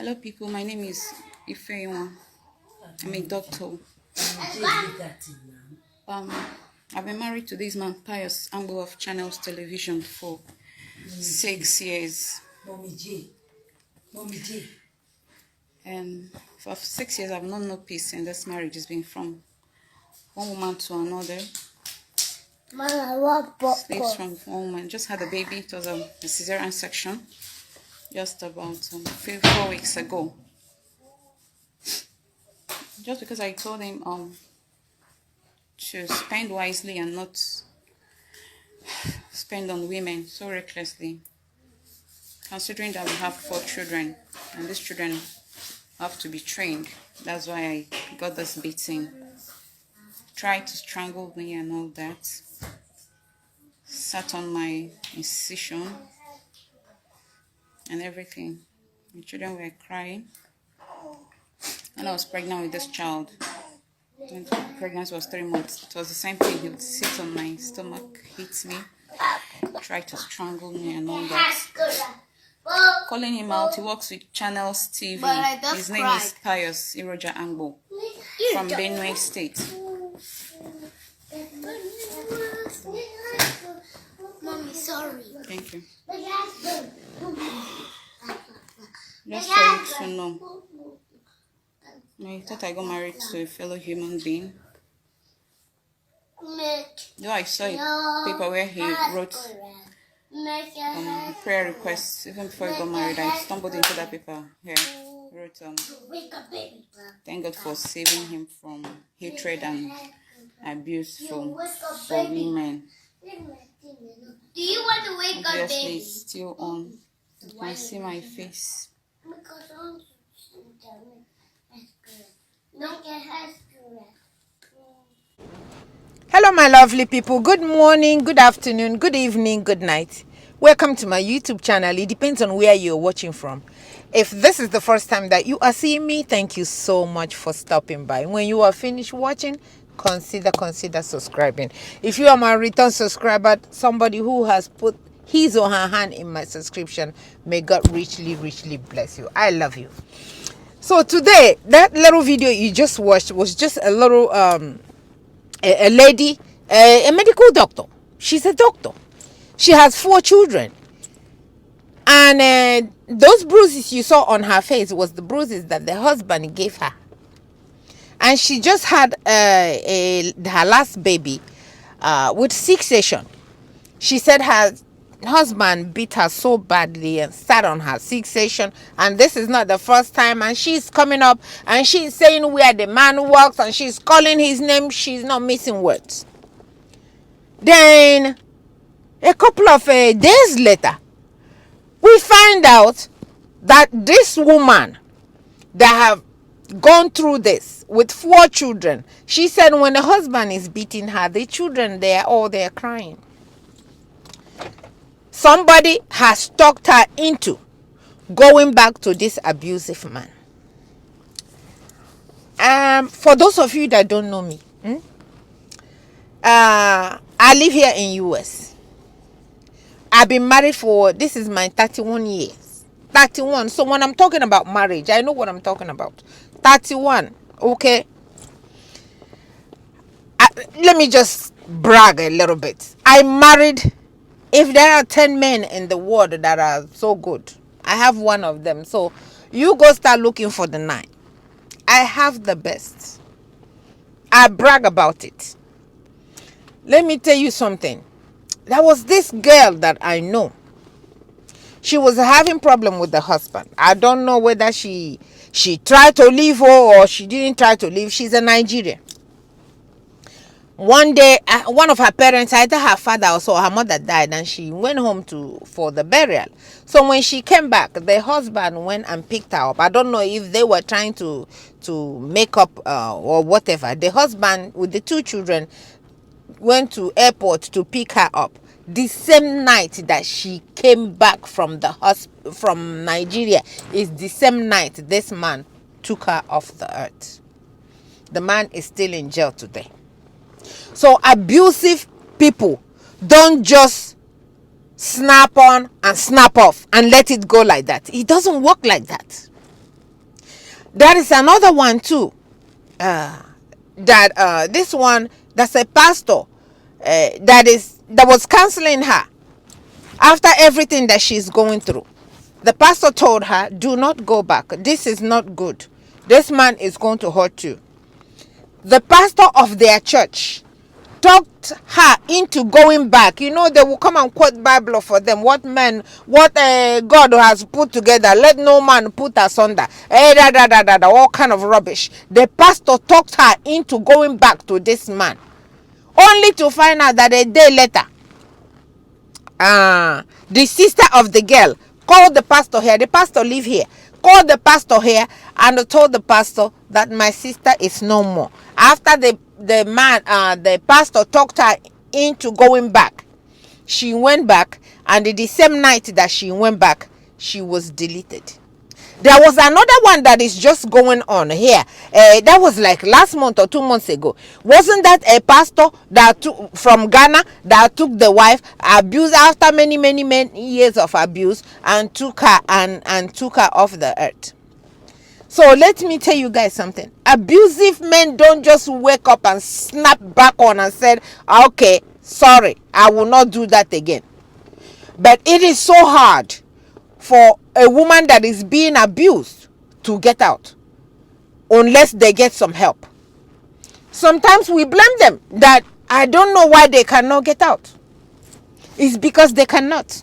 Hello, people. My name is Ifeoma. I'm a doctor. Um, I've been married to this man, Pius Ambo of Channels Television, for 6 years. And for 6 years, I've known no peace in this marriage. It's been from one woman to another. Sleeps from one woman. Just had a baby. It was a cesarean section just about 4 weeks ago. Just because I told him to spend wisely and not spend on women so recklessly, considering that we have 4 children and these children have to be trained. That's why I got this beating. Tried to strangle me and all that. Sat on my incision and everything. The children were crying. And I was pregnant with this child. When the pregnancy was 3 months, it was the same thing. He would sit on my stomach, hit me, try to strangle me and all that. Calling him out, he works with Channels TV. His name is Pius Iroja Angbo from Benue State. Mommy, sorry. Thank you. Just for you to know, I thought I got married to a fellow human being. Though I saw a paper where he wrote prayer requests even before he got married, I stumbled into that paper here. He wrote, thank God for saving him from hatred and abuse for women. Do you want to wake up, Obviously, baby? it's still on. You can see my face. Hello my lovely people, good morning, good afternoon, good evening, good night. Welcome to my YouTube channel. It depends on where you're watching from. If this is the first time that you are seeing me, thank you so much for stopping by. When you are finished watching, consider subscribing. If you are my return subscriber, somebody who has put his or her hand in my subscription, may God richly bless you. I love you. So today, that little video you just watched was just a little a lady, a medical doctor. She's a doctor. She has 4 children. And those bruises you saw on her face was the bruises that the husband gave her. And she just had her last baby with C-section. She said her husband beat her so badly and sat on her C-section, and this is not the first time. And she's coming up and she's saying where the man works and she's calling his name. She's not missing words. Then a couple of days later, we find out that this woman that have gone through this with 4 children, she said when the husband is beating her, the children, they're all there crying. Somebody has talked her into going back to this abusive man. For those of you that don't know me, I live here in US. I've been married for, this is my 31 years. 31. So when I'm talking about marriage, I know what I'm talking about. 31. Okay. Let me just brag a little bit. I married, if there are 10 men in the world that are so good, I have one of them. So you go start looking for the 9. I have the best. I brag about it. Let me tell you something. There was this girl that I know. She was having problem with the husband. I don't know whether she tried to leave her or she didn't try to leave. She's a Nigerian. One day, one of her parents, either her father or so, her mother died, and she went home for the burial. So when she came back, the husband went and picked her up. I don't know if they were trying to make up or whatever. The husband with the 2 children went to airport to pick her up. The same night that she came back from from Nigeria is the same night this man took her off the earth. The man is still in jail today. So abusive people don't just snap on and snap off and let it go like that. It doesn't work like that. There is another one too. This one, that's a pastor that was counseling her after everything that she's going through. The pastor told her, do not go back. This is not good. This man is going to hurt you. The pastor of their church talked her into going back. You know, they will come and quote Bible for them. What God has put together, let no man put asunder. All kind of rubbish. The pastor talked her into going back to this man, only to find out that a day later, the sister of the girl called the pastor here. The pastor live here. Called the pastor here and told the pastor that my sister is no more. After the pastor talked her into going back, she went back, and the same night that she went back, she was deleted. There was another one that is just going on here. That was like last month or 2 months ago. Wasn't that a pastor that from Ghana that took the wife, abused after many years of abuse, and took her and took her off the earth? So let me tell you guys something. Abusive men don't just wake up and snap back on and said, okay, sorry, I will not do that again. But it is so hard for a woman that is being abused to get out unless they get some help. Sometimes we blame them that I don't know why they cannot get out. It's because they cannot.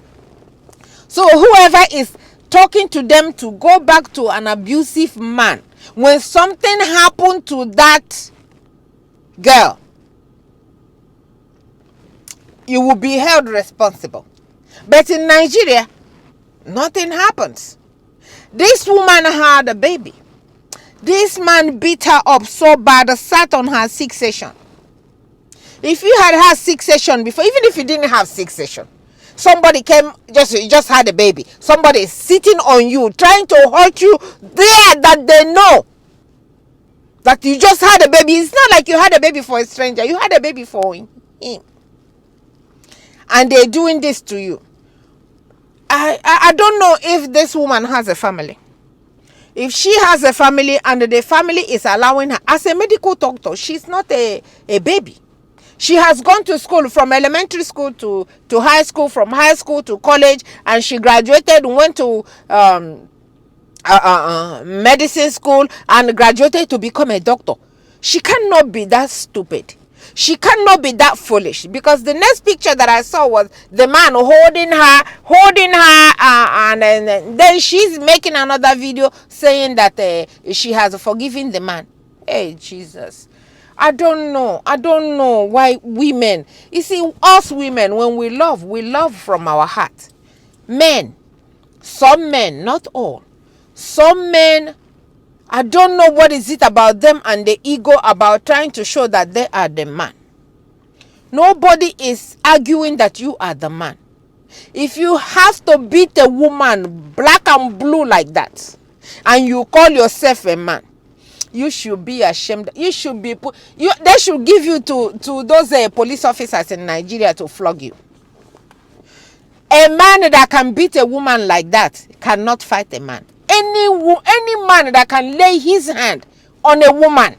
So whoever is talking to them to go back to an abusive man, when something happened to that girl, you will be held responsible. But in Nigeria, nothing happens. This woman had a baby. This man beat her up so bad, sat on her C-section. If you had had C-section before, even if you didn't have C-section, somebody came, just had a baby, somebody is sitting on you, trying to hurt you there, that they know that you just had a baby. It's not like you had a baby for a stranger. You had a baby for him. And they're doing this to you. I don't know if this woman has a family. If she has a family and the family is allowing her, as a medical doctor, she's not a baby. She has gone to school, from elementary school to high school, from high school to college, and she graduated, went to medicine school and graduated to become a doctor. She cannot be that stupid. She cannot be that foolish, because the next picture that I saw was the man holding her, and then she's making another video saying that she has forgiven the man. Hey, Jesus. I don't know why women, you see, us women, when we love from our heart. Men, some men, not all, some men, I don't know what is it about them and the ego about trying to show that they are the man. Nobody is arguing that you are the man. If you have to beat a woman black and blue like that, and you call yourself a man, you should be ashamed. You should be they should give you to those police officers in Nigeria to flog you. A man that can beat a woman like that cannot fight a man. Any man that can lay his hand on a woman,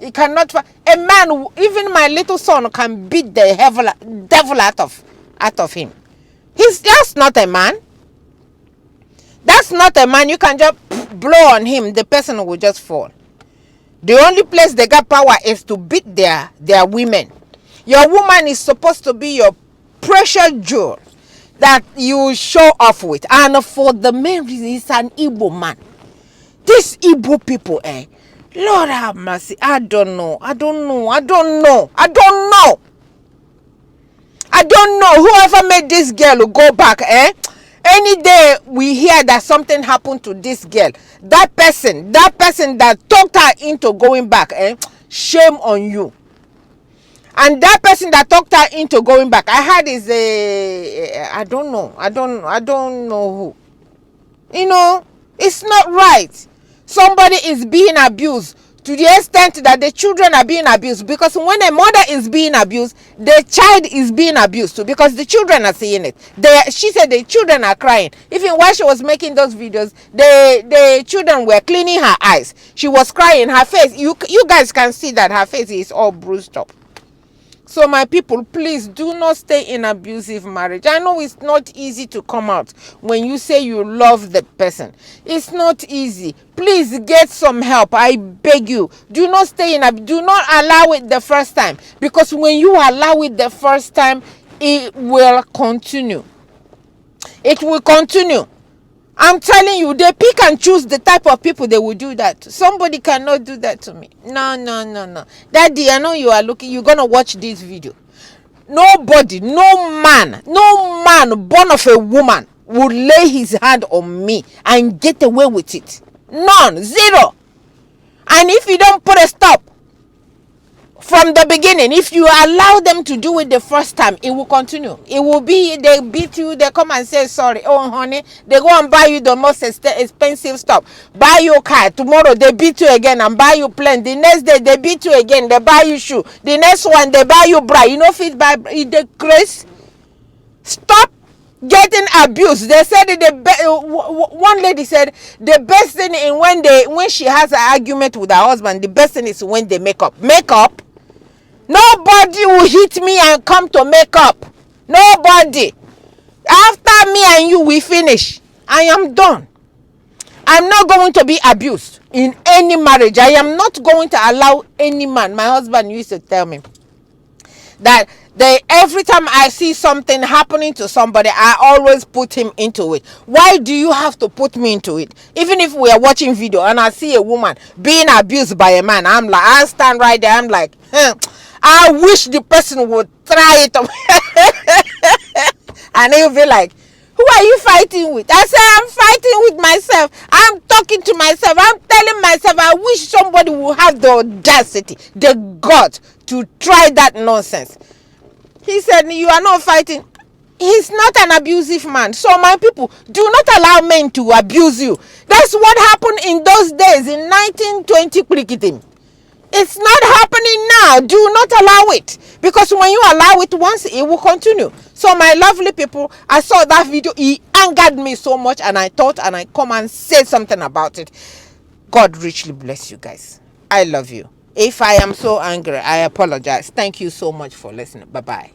he cannot fight. A man, even my little son, can beat the devil out of him. That's not a man. That's not a man. You can just blow on him, the person will just fall. The only place they got power is to beat their women. Your woman is supposed to be your precious jewel that you show off with. And for the main reason, he's an Igbo man. These Igbo people, Lord have mercy. I don't know. Whoever made this girl go back, any day we hear that something happened to this girl, that person that talked her into going back, shame on you. And that person that talked her into going back, I heard is I don't know who. You know, it's not right. Somebody is being abused to the extent that the children are being abused. Because when a mother is being abused, the child is being abused too, because the children are seeing it. She said the children are crying. Even while she was making those videos, the children were cleaning her eyes. She was crying. Her face, you guys can see that her face is all bruised up. So my people, please do not stay in abusive marriage. I know it's not easy to come out when you say you love the person. It's not easy. Please get some help. I beg you. Do not stay in do not allow it the first time, because when you allow it the first time, it will continue. It will continue. I'm telling you, they pick and choose the type of people they will do that to. Somebody cannot do that to me. No. Daddy, I know you are looking, you're going to watch this video. Nobody, no man born of a woman will lay his hand on me and get away with it. None. Zero. And if you don't put a stop from the beginning, if you allow them to do it the first time, it will continue. It will be, they beat you, they come and say sorry. Oh honey, they go and buy you the most expensive stuff, buy you a car. Tomorrow they beat you again and buy you plane. The next day they beat you again, they buy you shoe. The next one they buy you bra. You know if it buy the grace. Stop getting abused. They said one lady said the best thing in when she has an argument with her husband, the best thing is when they make up. Nobody will hit me and come to make up. Nobody. After me and you, we finish. I am done. I'm not going to be abused in any marriage. I am not going to allow any man. My husband used to tell me that every time I see something happening to somebody, I always put him into it. Why do you have to put me into it? Even if we are watching video and I see a woman being abused by a man, I stand right there, I'm like, I wish the person would try it. And he'll be like, who are you fighting with? I say, I'm fighting with myself. I'm talking to myself. I'm telling myself, I wish somebody would have the audacity, the guts to try that nonsense. He said, you are not fighting. He's not an abusive man. So my people, do not allow men to abuse you. That's what happened in those days in 1920 cricketing. It's not happening now. Do not allow it. Because when you allow it once, it will continue. So my lovely people, I saw that video. It angered me so much, and I thought, and I come and say something about it. God richly bless you guys. I love you. If I am so angry, I apologize. Thank you so much for listening. Bye-bye.